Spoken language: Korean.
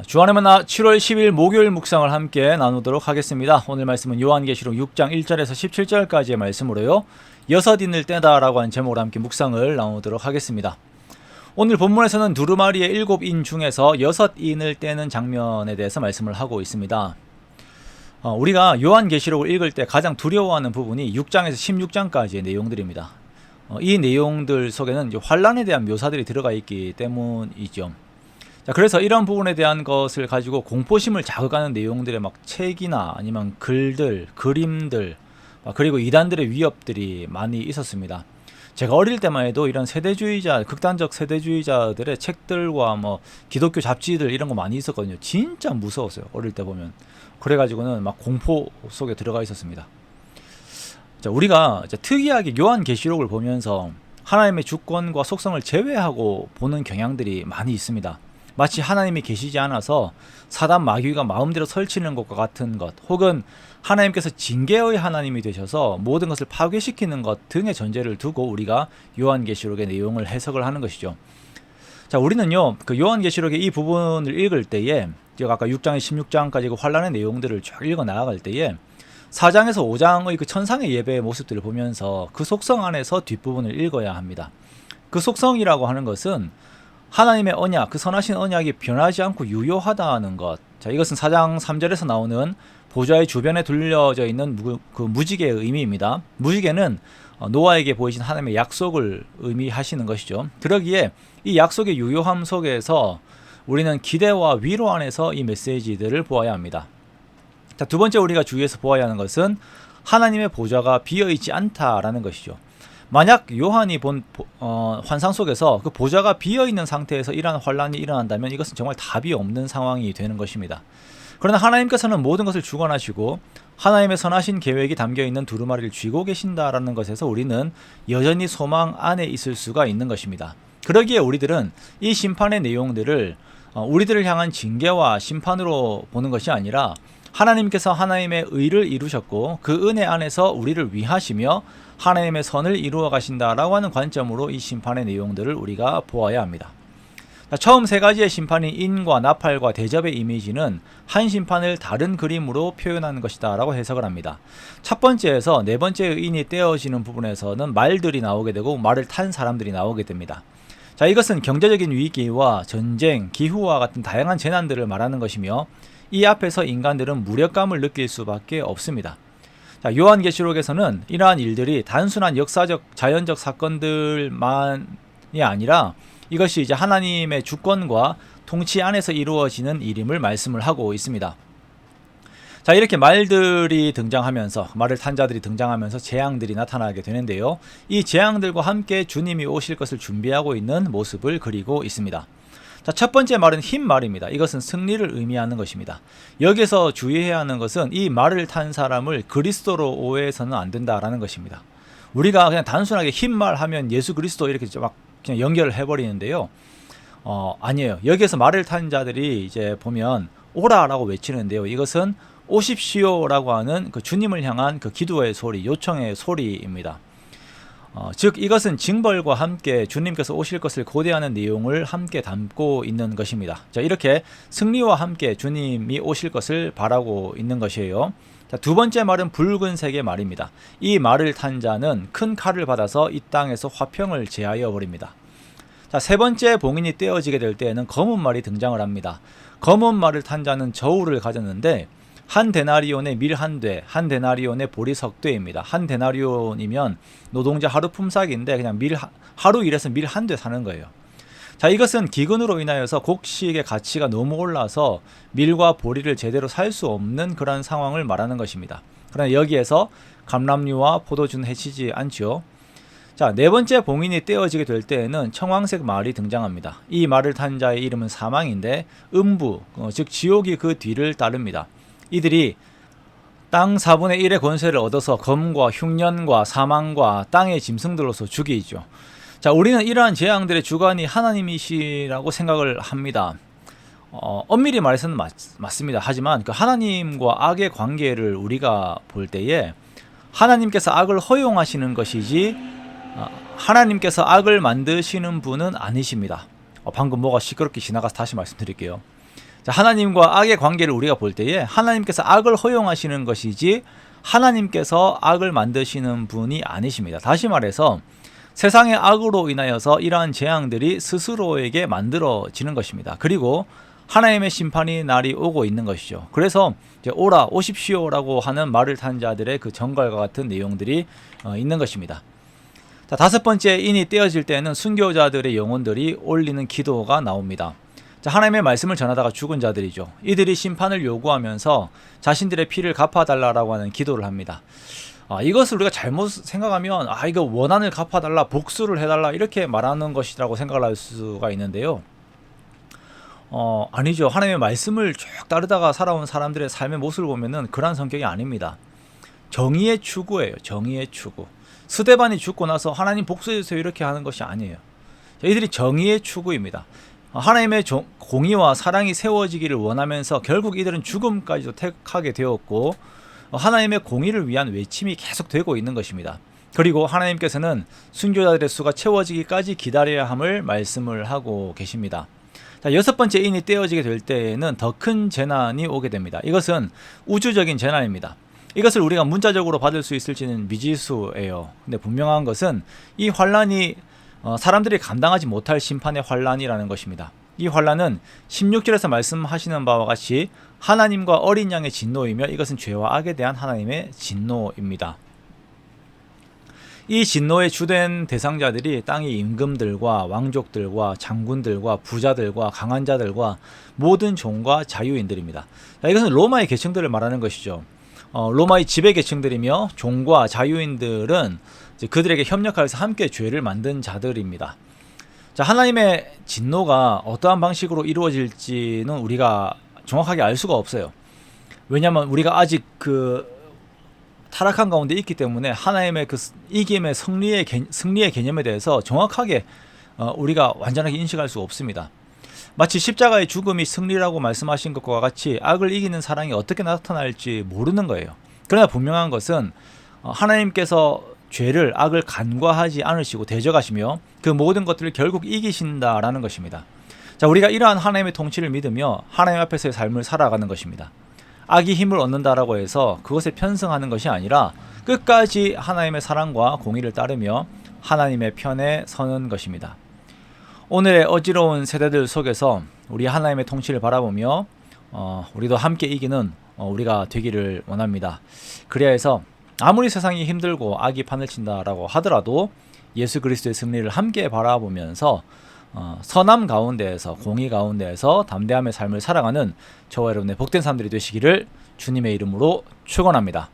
주안의 만나 7월 10일 목요일 묵상을 함께 나누도록 하겠습니다. 오늘 말씀은 요한계시록 6장 1절에서 17절까지의 말씀으로요. 여섯인을 떼다 라고 하는 제목으로 함께 묵상을 나누도록 하겠습니다. 오늘 본문에서는 두루마리의 7인 중에서 여섯인을 떼는 장면에 대해서 말씀을 하고 있습니다. 우리가 요한계시록을 읽을 때 가장 두려워하는 부분이 6장에서 16장까지의 내용들입니다. 이 내용들 속에는 환란에 대한 묘사들이 들어가 있기 때문이죠. 자, 그래서 이런 부분에 대한 것을 가지고 공포심을 자극하는 내용들의 막 책이나 아니면 글들, 그림들, 그리고 이단들의 위협들이 많이 있었습니다. 제가 어릴 때만 해도 이런 세대주의자, 극단적 세대주의자들의 책들과 기독교 잡지들 이런 거 많이 있었거든요. 진짜 무서웠어요. 어릴 때 보면. 그래가지고는 막 공포 속에 들어가 있었습니다. 자, 우리가 특이하게 요한계시록을 보면서 하나님의 주권과 속성을 제외하고 보는 경향들이 많이 있습니다. 마치 하나님이 계시지 않아서 사단 마귀가 마음대로 설치는 것과 같은 것, 혹은 하나님께서 징계의 하나님이 되셔서 모든 것을 파괴시키는 것 등의 전제를 두고 우리가 요한계시록의 내용을 해석을 하는 것이죠. 자, 우리는요, 그 요한계시록의 이 부분을 읽을 때에, 제가 아까 6장에 16장까지 그 환란의 내용들을 쭉 읽어 나아갈 때에 4장에서 5장의 그 천상의 예배의 모습들을 보면서 그 속성 안에서 뒷부분을 읽어야 합니다. 그 속성이라고 하는 것은 하나님의 언약, 그 선하신 언약이 변하지 않고 유효하다는 것. 자, 이것은 4장 3절에서 나오는 보좌의 주변에 둘려져 있는 그 무지개의 의미입니다. 무지개는 노아에게 보이신 하나님의 약속을 의미하시는 것이죠. 그러기에 이 약속의 유효함 속에서 우리는 기대와 위로 안에서 이 메시지들을 보아야 합니다. 자, 두 번째 우리가 주의해서 보아야 하는 것은 하나님의 보좌가 비어있지 않다라는 것이죠. 만약 요한이 본 환상 속에서 그 보좌가 비어있는 상태에서 이러한 환란이 일어난다면 이것은 정말 답이 없는 상황이 되는 것입니다. 그러나 하나님께서는 모든 것을 주관하시고 하나님의 선하신 계획이 담겨있는 두루마리를 쥐고 계신다라는 것에서 우리는 여전히 소망 안에 있을 수가 있는 것입니다. 그러기에 우리들은 이 심판의 내용들을 우리들을 향한 징계와 심판으로 보는 것이 아니라 하나님께서 하나님의 의를 이루셨고 그 은혜 안에서 우리를 위하시며 하나님의 선을 이루어 가신다라고 하는 관점으로 이 심판의 내용들을 우리가 보아야 합니다. 자, 처음 세 가지의 심판이 인과 나팔과 대접의 이미지는 한 심판을 다른 그림으로 표현하는 것이다 라고 해석을 합니다. 첫 번째에서 네 번째의 인이 떼어지는 부분에서는 말들이 나오게 되고 말을 탄 사람들이 나오게 됩니다. 자, 이것은 경제적인 위기와 전쟁, 기후와 같은 다양한 재난들을 말하는 것이며 이 앞에서 인간들은 무력감을 느낄 수밖에 없습니다. 자, 요한계시록에서는 이러한 일들이 단순한 역사적, 자연적 사건들만이 아니라 이것이 이제 하나님의 주권과 통치 안에서 이루어지는 일임을 말씀을 하고 있습니다. 자, 이렇게 말들이 등장하면서, 말을 탄 자들이 등장하면서 재앙들이 나타나게 되는데요. 이 재앙들과 함께 주님이 오실 것을 준비하고 있는 모습을 그리고 있습니다. 자, 첫 번째 말은 흰 말입니다. 이것은 승리를 의미하는 것입니다. 여기서 주의해야 하는 것은 이 말을 탄 사람을 그리스도로 오해해서는 안 된다라는 것입니다. 우리가 그냥 단순하게 흰 말 하면 예수 그리스도 이렇게 막 그냥 연결을 해버리는데요. 아니에요. 여기에서 말을 탄 자들이 이제 보면 오라라고 외치는데요. 이것은 오십시오라고 하는 그 주님을 향한 그 기도의 소리, 요청의 소리입니다. 즉 이것은 징벌과 함께 주님께서 오실 것을 고대하는 내용을 함께 담고 있는 것입니다. 자, 이렇게 승리와 함께 주님이 오실 것을 바라고 있는 것이에요. 자, 두 번째 말은 붉은색의 말입니다. 이 말을 탄 자는 큰 칼을 받아서 이 땅에서 화평을 제하여 버립니다. 자, 세 번째 봉인이 떼어지게 될 때에는 검은 말이 등장을 합니다. 검은 말을 탄 자는 저울을 가졌는데 한 데나리온의 밀 한 돼, 한 데나리온의 보리 석 되입니다. 한 데나리온이면 노동자 하루 품삯인데 그냥 하루 일해서 밀 한 돼 사는 거예요. 자, 이것은 기근으로 인하여서 곡식의 가치가 너무 올라서 밀과 보리를 제대로 살 수 없는 그런 상황을 말하는 것입니다. 그러나 여기에서 감람류와 포도주는 해치지 않죠. 자, 네 번째 봉인이 떼어지게 될 때에는 청황색 말이 등장합니다. 이 말을 탄 자의 이름은 사망인데 음부, 즉 지옥이 그 뒤를 따릅니다. 이들이 땅 4분의 1의 권세를 얻어서 검과 흉년과 사망과 땅의 짐승들로서 죽이죠. 자, 우리는 이러한 재앙들의 주관이 하나님이시라고 생각을 합니다. 엄밀히 말해서는 맞습니다. 하지만 그 하나님과 악의 관계를 우리가 볼 때에 하나님께서 악을 허용하시는 것이지 하나님께서 악을 만드시는 분은 아니십니다. 방금 뭐가 시끄럽게 지나가서 다시 말씀드릴게요. 자, 하나님과 악의 관계를 우리가 볼 때에 하나님께서 악을 허용하시는 것이지 하나님께서 악을 만드시는 분이 아니십니다. 다시 말해서 세상의 악으로 인하여서 이러한 재앙들이 스스로에게 만들어지는 것입니다. 그리고 하나님의 심판이 날이 오고 있는 것이죠. 그래서 이제 오라 오십시오라고 하는 말을 탄 자들의 그 정갈과 같은 내용들이 있는 것입니다. 자, 다섯 번째, 인이 떼어질 때는 순교자들의 영혼들이 올리는 기도가 나옵니다. 자, 하나님의 말씀을 전하다가 죽은 자들이죠. 이들이 심판을 요구하면서 자신들의 피를 갚아달라고 하는 기도를 합니다. 이것을 우리가 잘못 생각하면 이거 원한을 갚아달라, 복수를 해달라 이렇게 말하는 것이라고 생각을 할 수가 있는데요. 아니죠. 하나님의 말씀을 쭉 따르다가 살아온 사람들의 삶의 모습을 보면은 그러한 성격이 아닙니다. 정의의 추구예요. 정의의 추구. 스데반이 죽고 나서 하나님 복수해주세요 이렇게 하는 것이 아니에요. 이들이 정의의 추구입니다. 하나님의 공의와 사랑이 세워지기를 원하면서 결국 이들은 죽음까지도 택하게 되었고 하나님의 공의를 위한 외침이 계속 되고 있는 것입니다. 그리고 하나님께서는 순교자들의 수가 채워지기까지 기다려야 함을 말씀을 하고 계십니다. 자, 여섯 번째, 인이 떼어지게 될 때에는 더 큰 재난이 오게 됩니다. 이것은 우주적인 재난입니다. 이것을 우리가 문자적으로 받을 수 있을지는 미지수예요. 근데 분명한 것은 이 환란이 사람들이 감당하지 못할 심판의 환란이라는 것입니다. 이 환란은 16절에서 말씀하시는 바와 같이 하나님과 어린 양의 진노이며 이것은 죄와 악에 대한 하나님의 진노입니다. 이 진노의 주된 대상자들이 땅의 임금들과 왕족들과 장군들과 부자들과 강한 자들과 모든 종과 자유인들입니다. 자, 이것은 로마의 계층들을 말하는 것이죠. 로마의 지배 계층들이며 종과 자유인들은 그들에게 협력하여서 함께 죄를 만든 자들입니다. 자, 하나님의 진노가 어떠한 방식으로 이루어질지는 우리가 정확하게 알 수가 없어요. 왜냐하면 우리가 아직 그 타락한 가운데 있기 때문에 하나님의 그 이김의 승리의 개념에 대해서 정확하게 우리가 완전하게 인식할 수 없습니다. 마치 십자가의 죽음이 승리라고 말씀하신 것과 같이 악을 이기는 사랑이 어떻게 나타날지 모르는 거예요. 그러나 분명한 것은 하나님께서 죄를, 악을 간과하지 않으시고 대적하시며 그 모든 것들을 결국 이기신다라는 것입니다. 자, 우리가 이러한 하나님의 통치를 믿으며 하나님 앞에서의 삶을 살아가는 것입니다. 악이 힘을 얻는다라고 해서 그것에 편승하는 것이 아니라 끝까지 하나님의 사랑과 공의를 따르며 하나님의 편에 서는 것입니다. 오늘의 어지러운 세대들 속에서 우리 하나님의 통치를 바라보며 우리도 함께 이기는 우리가 되기를 원합니다. 그래야 해서 아무리 세상이 힘들고 악이 판을 친다라고 하더라도 예수 그리스도의 승리를 함께 바라보면서 선함 가운데에서, 공의 가운데에서 담대함의 삶을 살아가는 저와 여러분의 복된 사람들이 되시기를 주님의 이름으로 축원합니다.